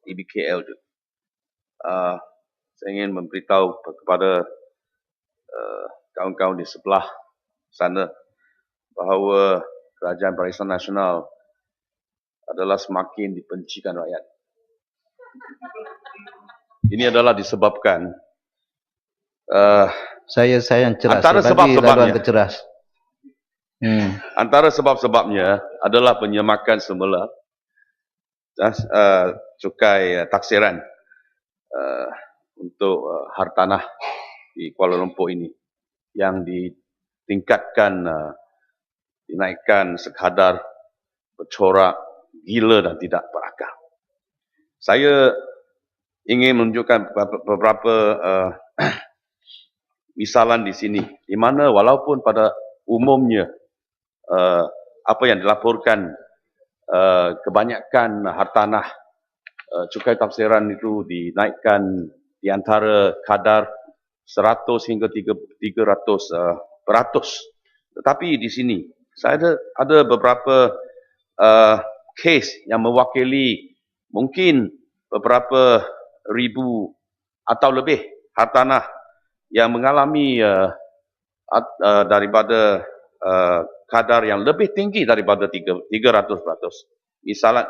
di BKL juga. Saya ingin memberitahu kepada kawan-kawan di sebelah sana bahawa Kerajaan Barisan Nasional adalah semakin dibencikan rakyat. Ini adalah disebabkan saya yang ceras. Antara sebab-sebabnya antara sebab-sebabnya adalah penyemakan semula cukai taksiran untuk hartanah di Kuala Lumpur ini yang ditingkatkan, dinaikkan sekadar bercorak, gila dan tidak berakal. Saya ingin menunjukkan beberapa misalan di sini, di mana walaupun pada umumnya apa yang dilaporkan kebanyakan hartanah cukai tafsiran itu dinaikkan di antara kadar 100 hingga 300%. Tetapi di sini saya ada beberapa kes yang mewakili mungkin beberapa ribu atau lebih hartanah yang mengalami daripada kadar yang lebih tinggi daripada 300%.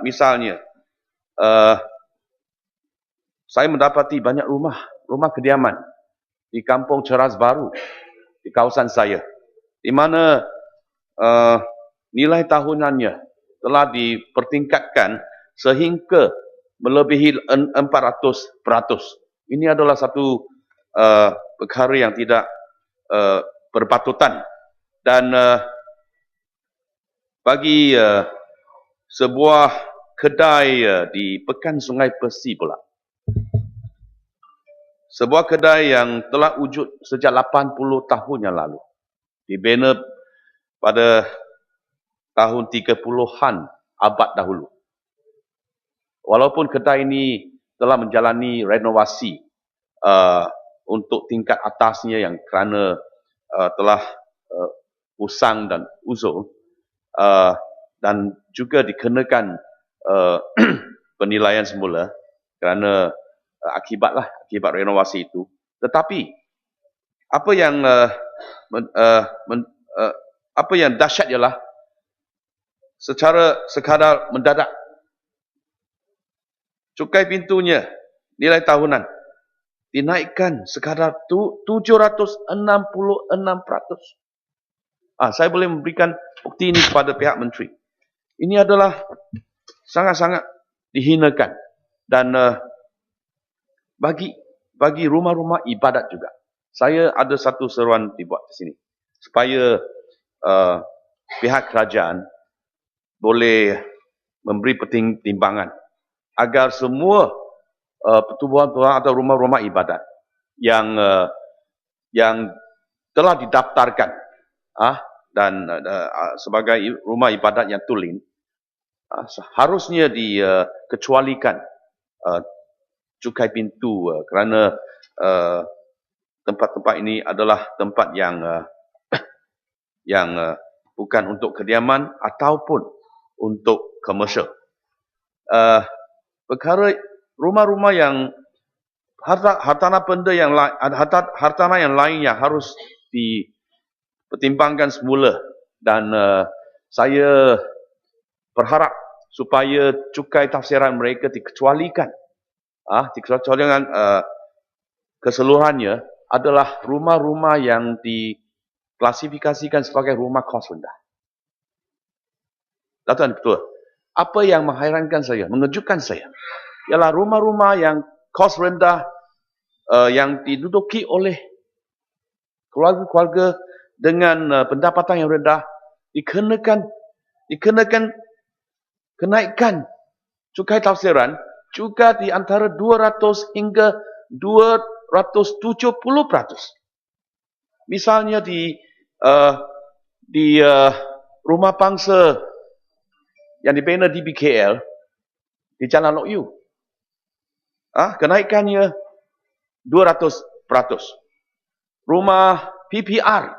Misalnya, saya mendapati banyak rumah kediaman di Kampung Ceras Baru, di kawasan saya, di mana nilai tahunannya telah dipertingkatkan sehingga melebihi 400%. Ini adalah satu perkara yang tidak berpatutan. Dan bagi sebuah kedai di Pekan Sungai Besi pula, sebuah kedai yang telah wujud sejak 80 tahun yang lalu, dibina pada tahun 30-an abad dahulu. Walaupun kedai ini telah menjalani renovasi untuk tingkat atasnya yang kerana telah usang dan uzur, dan juga dikenakan penilaian semula kerana akibat renovasi itu. Tetapi apa yang dahsyat ialah secara sekadar mendadak cukai pintunya nilai tahunan dinaikkan sekadar 766%. Saya boleh memberikan bukti ini kepada pihak menteri. Ini adalah sangat-sangat dihinakan. Dan bagi rumah-rumah ibadat juga. Saya ada satu seruan dibuat di sini. Supaya pihak kerajaan boleh memberi pertimbangan agar semua pertubuhan-pertubuhan atau rumah-rumah ibadat yang telah didaftarkan dan sebagai rumah ibadat yang tulen harusnya dikecualikan cukai pintu kerana tempat-tempat ini adalah tempat yang bukan untuk kediaman ataupun untuk komersial. Perkara rumah-rumah yang hartanah benda yang lain, hartanah yang lainnya harus dipertimbangkan semula, dan saya berharap supaya cukai tafsiran mereka dikecualikan. Dikecualikan keseluruhannya adalah rumah-rumah yang diklasifikasikan sebagai rumah kos rendah. Tuan, betul. Apa yang menghairankan saya, mengejutkan saya, ialah rumah-rumah yang kos rendah yang diduduki oleh keluarga-keluarga dengan pendapatan yang rendah dikenakan kenaikan cukai tafsiran juga di antara 200 hingga 270%. Misalnya di rumah pangsa yang dibina di BKL di Jalan Lok Yu, kenaikannya 200%. Rumah PPR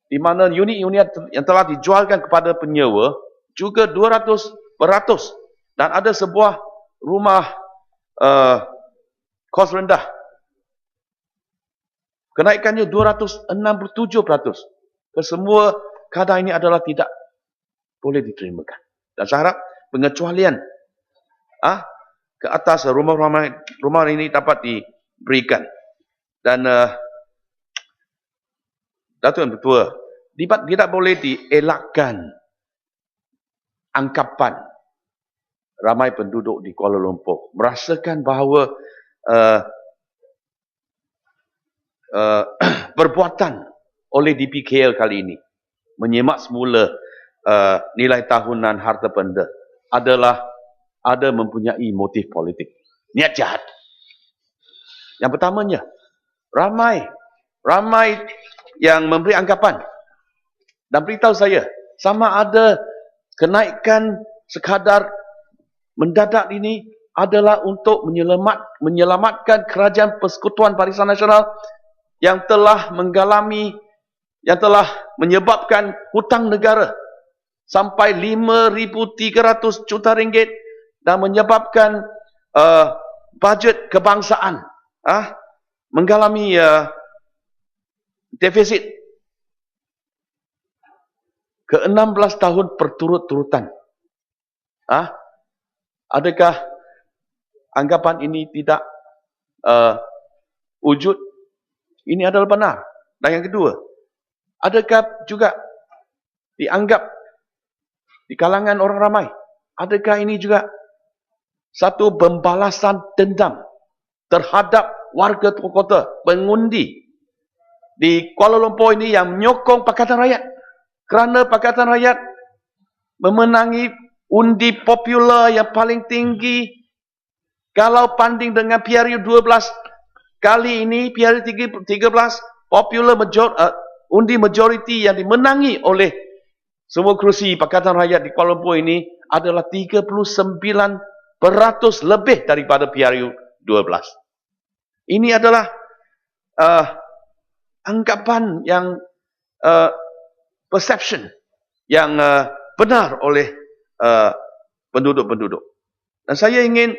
di mana unit-unit yang telah dijualkan kepada penyewa juga 200%. Dan ada sebuah rumah kos rendah. Kenaikannya 267%. Kesemua kadar ini adalah tidak boleh diterimakan. Dan saya harap pengecualian ke atas rumah ini dapat diberikan. Dan Datuk Yang Ketua, tidak boleh dielakkan angkapan ramai penduduk di Kuala Lumpur merasakan bahawa perbuatan oleh DPKL kali ini menyemak semula nilai tahunan harta benda adalah ada mempunyai motif politik, niat jahat. Yang pertamanya, ramai yang memberi anggapan dan beritahu saya sama ada kenaikan sekadar mendadak ini adalah untuk menyelamatkan Kerajaan Persekutuan Barisan Nasional yang telah menyebabkan hutang negara sampai 5,300 juta ringgit dan menyebabkan bajet kebangsaan mengalami defisit ke-16 tahun berturut-turutan. Adakah anggapan ini tidak wujud? Ini adalah benar. Dan yang kedua, adakah juga dianggap di kalangan orang ramai, adakah ini juga satu pembalasan dendam terhadap warga kota pengundi di Kuala Lumpur ini yang menyokong Pakatan Rakyat kerana Pakatan Rakyat memenangi undi popular yang paling tinggi kalau banding dengan PRU 12 kali ini, PRU 13 popular undi majoriti yang dimenangi oleh semua kerusi Pakatan Rakyat di Kuala Lumpur ini adalah 39% lebih daripada PRU 12. Ini adalah anggapan yang perception yang benar oleh penduduk-penduduk. Dan saya ingin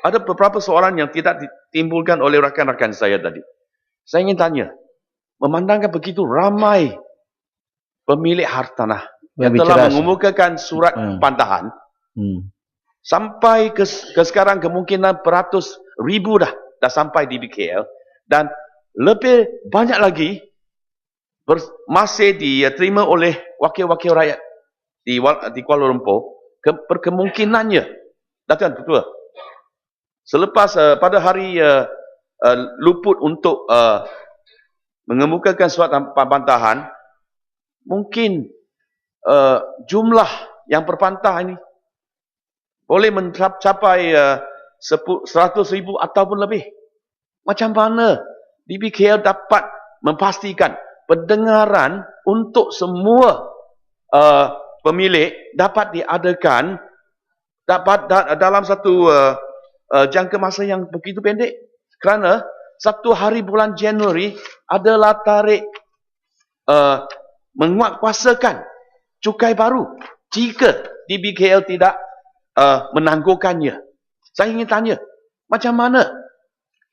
ada beberapa soalan yang tidak ditimbulkan oleh rakan-rakan saya tadi. Saya ingin tanya, memandangkan begitu ramai pemilik hartanah yang telah mengemukakan surat pantahan, sampai ke sekarang kemungkinan beratus ribu dah sampai di BKL, dan lebih banyak lagi masih diterima oleh wakil-wakil rakyat di Kuala Lumpur. Kemungkinannya, Datuk Yang Ketua, selepas pada hari luput untuk mengemukakan surat pantahan, mungkin jumlah yang berpantah ini boleh mencapai 100,000 ataupun lebih. Macam mana DBKL dapat memastikan pendengaran untuk semua pemilik dapat diadakan dalam satu jangka masa yang begitu pendek? Kerana 1 hari bulan Januari adalah tarikh menguatkuasakan cukai baru jika DBKL tidak menangguhkannya. Saya ingin tanya, macam mana?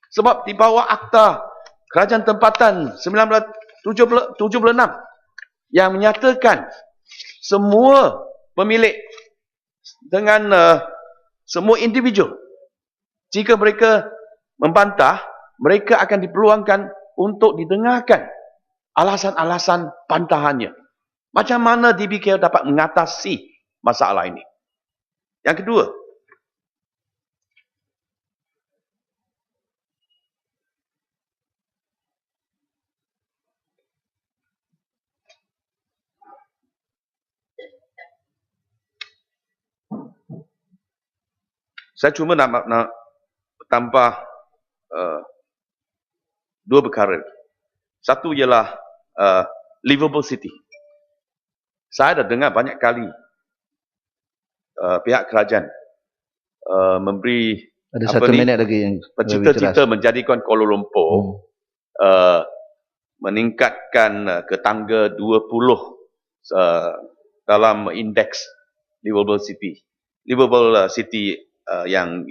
Sebab di bawah Akta Kerajaan Tempatan 1976 yang menyatakan semua pemilik dengan semua individu, jika mereka membantah, mereka akan dipeluangkan untuk didengarkan alasan-alasan bantahannya. Macam mana DBKL dapat mengatasi masalah ini? Yang kedua, saya cuma nak tambah dua perkara. Satu ialah livable city. Saya dah dengar banyak kali pihak kerajaan memberi ada 1 minit lagi yang bercita-cita menjadikan Kuala Lumpur meningkatkan ke tangga 20 dalam indeks livable city. livable city yang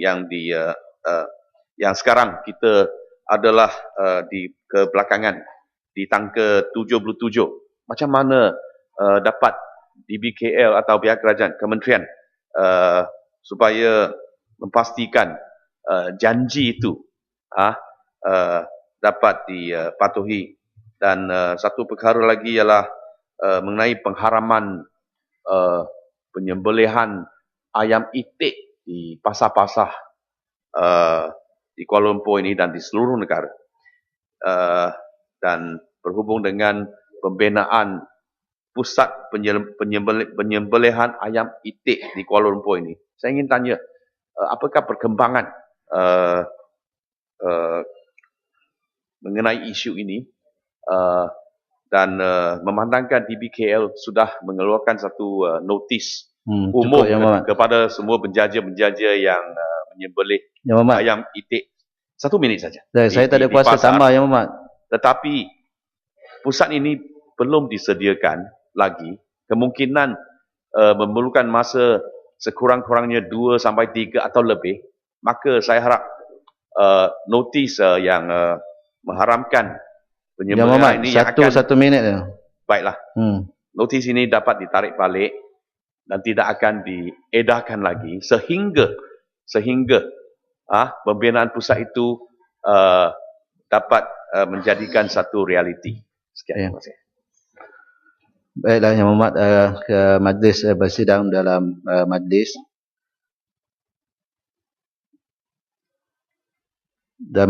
sekarang kita adalah di kebelakangan di tangka 77. Macam mana dapat DBKL atau pihak kerajaan, kementerian supaya memastikan janji itu dapat dipatuhi. Dan satu perkara lagi ialah mengenai pengharaman penyembelihan ayam itik di pasar-pasar di Kuala Lumpur ini dan di seluruh negara. Dan berhubung dengan pembinaan pusat penyembelihan ayam itik di Kuala Lumpur ini, saya ingin tanya, apakah perkembangan mengenai isu ini dan memandangkan DBKL sudah mengeluarkan satu notis umum kepada semua penjaja-penjaja yang menyembelih ayam itik. 1 minit saja. Saya tak ada kuasa tambah, Yang Berhormat. Tetapi pusat ini belum disediakan lagi. Kemungkinan memerlukan masa sekurang-kurangnya 2 sampai 3 atau lebih. Maka saya harap notis yang mengharamkan penyembelihan ini yang akan... 1 minit. Baiklah. Notis ini dapat ditarik balik dan tidak akan diedarkan lagi sehingga pembinaan pusat itu dapat menjadikan satu realiti. Sekian. Terima kasih. Baiklah, Yang Berhormat, ke majlis bersidang dalam majlis dan